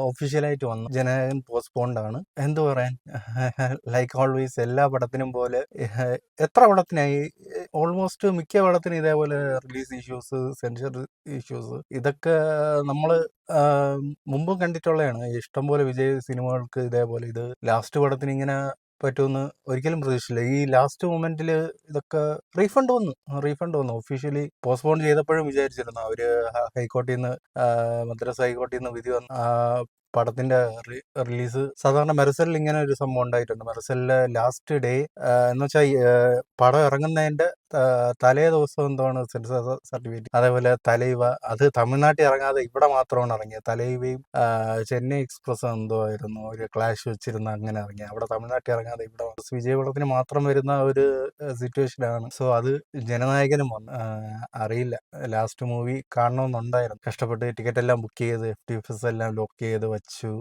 ഒഫീഷ്യലായിട്ട് വന്നു. ജനനായകൻ പോസ്റ്റ്പോൺഡ് ആണ്. എന്തു പറയാൻ, ലൈക്ക് ഓൾവേസ് എല്ലാ പടത്തിനും പോലെ എത്ര പടത്തിനായി, ഓൾമോസ്റ്റ് മിക്ക പടത്തിനും ഇതേപോലെ റിലീസ് ഇഷ്യൂസ്, സെൻസർ ഇഷ്യൂസ്, ഇതൊക്കെ നമ്മൾ മുമ്പും കണ്ടിട്ടുള്ളതാണ്. ഇഷ്ടംപോലെ വിജയ് സിനിമകൾക്ക് ഇതേപോലെ ഇത് ലാസ്റ്റ് പടത്തിന് ഇങ്ങനെ പറ്റുമെന്ന് ഒരിക്കലും പ്രതീക്ഷിച്ചില്ല. ഈ ലാസ്റ്റ് മൊമെന്റിൽ ഇതൊക്കെ റീഫണ്ട് വന്നു. ഒഫീഷ്യലി പോസ്റ്റ്പോൺ ചെയ്തപ്പോഴും വിചാരിച്ചിരുന്നു അവര് ഹൈക്കോടതിയിൽ നിന്ന്, മദ്രാസ് ഹൈക്കോടതിയിൽ നിന്ന് വിധി വന്ന പടത്തിന്റെ റിലീസ്. സാധാരണ മെർസലിൽ ഇങ്ങനെ ഒരു സംഭവം ഉണ്ടായിട്ടുണ്ട്. മെർസലിലെ ലാസ്റ്റ് ഡേ എന്ന് വെച്ചാൽ പടം ഇറങ്ങുന്നതിന്റെ തലേ ദിവസം എന്താണ് സെൻസർ സർട്ടിഫിക്കറ്റ്, അതേപോലെ തലൈവ, അത് തമിഴ്നാട്ടിൽ ഇറങ്ങാതെ ഇവിടെ മാത്രമാണ് ഇറങ്ങിയത്. തലൈവയും ചെന്നൈ എക്സ്പ്രസ് എന്തോ ആയിരുന്നു ഒരു ക്ലാഷ് വെച്ചിരുന്ന, അങ്ങനെ ഇറങ്ങി. അവിടെ തമിഴ്നാട്ടിൽ ഇറങ്ങാതെ ഇവിടെ വിജയപടത്തിന് മാത്രം വരുന്ന ഒരു സിറ്റുവേഷനാണ്. സോ അത് ജനനായകനും വന്നു. അറിയില്ല, ലാസ്റ്റ് മൂവി കാണണമെന്നുണ്ടായിരുന്നു. കഷ്ടപ്പെട്ട് ടിക്കറ്റ് എല്ലാം ബുക്ക് ചെയ്ത് FTFS എല്ലാം ലോക്ക് ചെയ്ത് വച്ചു.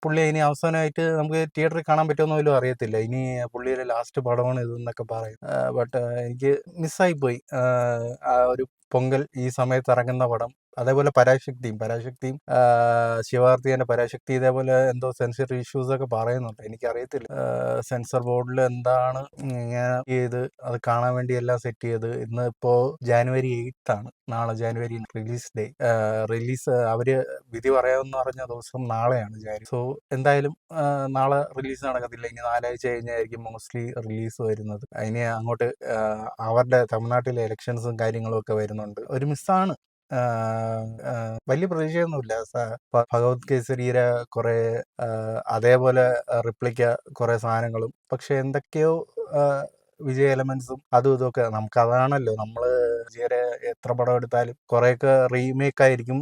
പുള്ളി ഇനി അവസാനമായിട്ട് നമുക്ക് തിയേറ്ററിൽ കാണാൻ പറ്റുമെന്ന് പോലും അറിയത്തില്ല. ഇനി പുള്ളിയുടെ ലാസ്റ്റ് പടമാണ് ഇതെന്നൊക്കെ പറയും. ബട്ട് എനിക്ക് മിസ്സായിപ്പോയി ആ ഒരു പൊങ്കൽ ഈ സമയത്ത് ഇറങ്ങുന്ന പടം. അതേപോലെ പരാശക്തിയും ശിവകാർത്തികേയന്റെ പരാശക്തി ഇതേപോലെ എന്തോ സെൻസർ ഇഷ്യൂസ് ഒക്കെ പറയുന്നുണ്ട്. എനിക്കറിയത്തില്ല സെൻസർ ബോർഡിൽ എന്താണ് ഇങ്ങനെ ചെയ്ത് അത് കാണാൻ വേണ്ടി എല്ലാം സെറ്റ് ചെയ്ത്. ഇന്ന് ഇപ്പോ January 8th ആണ്, നാളെ January റിലീസ് ഡേ. റിലീസ് അവര് വിധി പറയാമെന്ന് പറഞ്ഞ ദിവസം നാളെയാണ് January. സോ എന്തായാലും നാളെ റിലീസ് നടക്കത്തില്ല. ഇനി 4 ആഴ്ച കഴിഞ്ഞായിരിക്കും മോസ്റ്റ്ലി റിലീസ് വരുന്നത്. അതിന് അങ്ങോട്ട് അവരുടെ തമിഴ്നാട്ടിലെ ഇലക്ഷൻസും കാര്യങ്ങളും ഒക്കെ വരുന്നുണ്ട്. ഒരു മിസ്സാണ്. വലിയ പ്രതീക്ഷയൊന്നുമില്ല. ഭഗവത് കേസരിയുടെ കുറെ അതേപോലെ റിപ്ലിക്ക കുറെ സാധനങ്ങളും, പക്ഷെ എന്തൊക്കെയോ വിജയ് എലമെന്റ്സും അതും ഇതൊക്കെ. നമുക്ക് അതാണല്ലോ, നമ്മള് വിജയുടെ എത്ര പടം എടുത്താലും കുറെയൊക്കെ റീമേക്ക് ആയിരിക്കും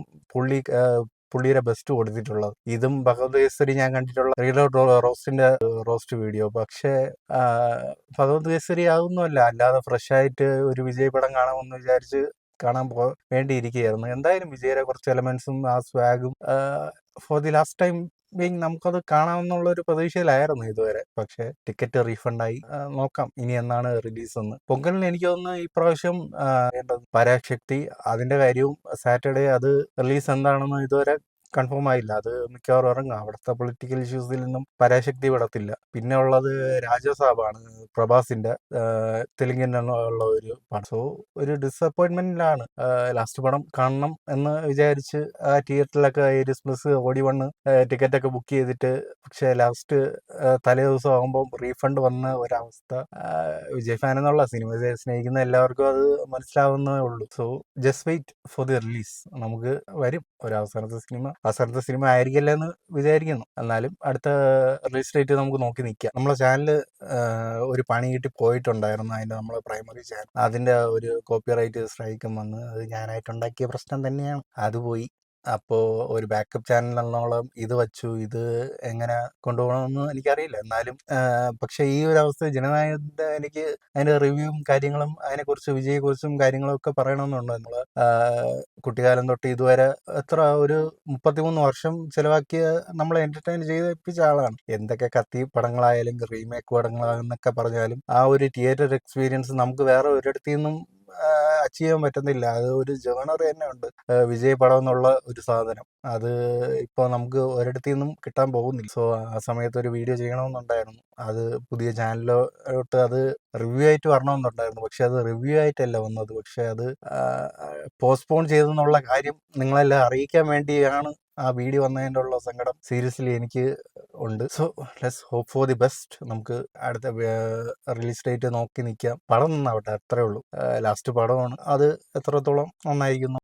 പുള്ളിയുടെ ബെസ്റ്റ് കൊടുത്തിട്ടുള്ളത്. ഇതും ഭഗവത് കേസരി ഞാൻ കണ്ടിട്ടുള്ള റോസ്റ്റിന്റെ റോസ്റ്റ് വീഡിയോ. പക്ഷേ ഭഗവത് കേസരി അതൊന്നുമല്ല, അല്ലാതെ ഫ്രഷ് ആയിട്ട് ഒരു വിജയ് പടം കാണാമെന്ന് വിചാരിച്ച് കാണാൻ വേണ്ടിയിരിക്കുകയായിരുന്നു. എന്തായാലും വിജയുടെ കുറച്ച് എലമെന്റ്സും ആ സ്വാഗും for the last time being നമുക്കത് കാണാമെന്നുള്ള ഒരു പ്രതീക്ഷയിലായിരുന്നു ഇതുവരെ. പക്ഷെ ടിക്കറ്റ് റീഫണ്ടായി. നോക്കാം ഇനി എന്നാണ് റിലീസ് എന്ന്. പൊങ്കലിന് എനിക്ക് തോന്നുന്നു ഈ പ്രാവശ്യം പരാശക്തി, അതിന്റെ കാര്യവും സാറ്റർഡേ അത് റിലീസ് എന്താണെന്ന് ഇതുവരെ കൺഫേം ആയില്ല. അത് മിക്കവാറും ഇറങ്ങും. അവിടുത്തെ പൊളിറ്റിക്കൽ ഇഷ്യൂസിൽ നിന്നും പരാശക്തി വിടത്തില്ല. പിന്നെ ഉള്ളത് രാജസാബാണ്, പ്രഭാസിന്റെ തെലുങ്കിനുള്ള ഒരു പടം. സോ ഒരു ഡിസപ്പോയിന്റ്മെന്റിലാണ്. ലാസ്റ്റ് പടം കാണണം എന്ന് വിചാരിച്ച് തിയേറ്ററിലൊക്കെ എക്സ്പ്രസ് ഓടി1 ടിക്കറ്റ് ഒക്കെ ബുക്ക് ചെയ്തിട്ട്, പക്ഷെ ലാസ്റ്റ് തലേ ദിവസം ആകുമ്പോൾ റീഫണ്ട് വന്ന ഒരവസ്ഥ. വിജയ് ഫാൻ എന്നുള്ള സിനിമയെ സ്നേഹിക്കുന്ന എല്ലാവർക്കും അത് മനസ്സിലാവുന്നേ ഉള്ളൂ. So just wait for the release. നമുക്ക് വരും ഒരു അവസാനത്തെ സിനിമ ആയിരിക്കില്ല എന്ന് വിചാരിക്കുന്നു. എന്നാലും അടുത്ത റിലീസ് ഡേറ്റ് നമുക്ക് നോക്കി നിൽക്കാം. നമ്മളെ ചാനല് ഒരു പണി കിട്ടി പോയിട്ടുണ്ടായിരുന്നു. അതിന്റെ നമ്മളെ പ്രൈമറി ചാനൽ, അതിന്റെ ഒരു കോപ്പിറൈറ്റ് സ്ട്രൈക്കും വന്ന്. അത് ഞാനായിട്ടുണ്ടാക്കിയ പ്രശ്നം തന്നെയാണ്, അത് പോയി. അപ്പോൾ ഒരു ബാക്കപ്പ് ചാനൽ എന്നോളം ഇത് വച്ചു. ഇത് എങ്ങനെ കൊണ്ടുപോകണമെന്ന് എനിക്കറിയില്ല. എന്നാലും പക്ഷെ ഈ ഒരു അവസ്ഥ ജനനായകന്റെ എനിക്ക് അതിന്റെ റിവ്യൂവും കാര്യങ്ങളും അതിനെക്കുറിച്ച് വിജയെക്കുറിച്ചും കാര്യങ്ങളും ഒക്കെ പറയണമെന്നുണ്ട്. നമ്മള് കുട്ടിക്കാലം തൊട്ട് ഇതുവരെ എത്ര ഒരു 33 വർഷം ചെലവാക്കിയ നമ്മളെ എന്റർടൈൻ ചെയ്യിപ്പിച്ച ആളാണ്. എന്തൊക്കെ കത്തി പടങ്ങളായാലും റീമേക്ക് പടങ്ങളാണെന്നൊക്കെ പറഞ്ഞാലും ആ ഒരു തിയേറ്റർ എക്സ്പീരിയൻസ് നമുക്ക് വേറെ ഒരിടത്തു നിന്നും അച്ചീവ് ചെയ്യാൻ പറ്റുന്നില്ല. അത് ഒരു ജേണർ തന്നെ ഉണ്ട്, വിജയ് പടം എന്നുള്ള ഒരു സാധനം. അത് ഇപ്പോൾ നമുക്ക് ഒരിടത്തു നിന്നും കിട്ടാൻ പോകുന്നില്ല. സോ ആ സമയത്ത് ഒരു വീഡിയോ ചെയ്യണമെന്നുണ്ടായിരുന്നു. അത് പുതിയ ചാനലിലോട്ട് അത് റിവ്യൂ ആയിട്ട് വരണമെന്നുണ്ടായിരുന്നു. പക്ഷെ അത് റിവ്യൂ ആയിട്ടല്ല വന്നത്. പക്ഷെ അത് പോസ്റ്റ്പോൺ ചെയ്തെന്നുള്ള കാര്യം നിങ്ങളെല്ലാം അറിയിക്കാൻ വേണ്ടിയാണ് ആ വീഡിയോ വന്നതിൻ്റെ ഉള്ള സങ്കടം സീരിയസ്ലി എനിക്ക് ഉണ്ട്. So let's hope for the best. നമുക്ക് അടുത്ത റിലീസ് ഡേറ്റ് നോക്കി നിൽക്കാം. പടം നന്നാവട്ടെ, അത്രേ ഉള്ളൂ. ലാസ്റ്റ് പടമാണ്, അത് എത്രത്തോളം നന്നായിരിക്കുന്നു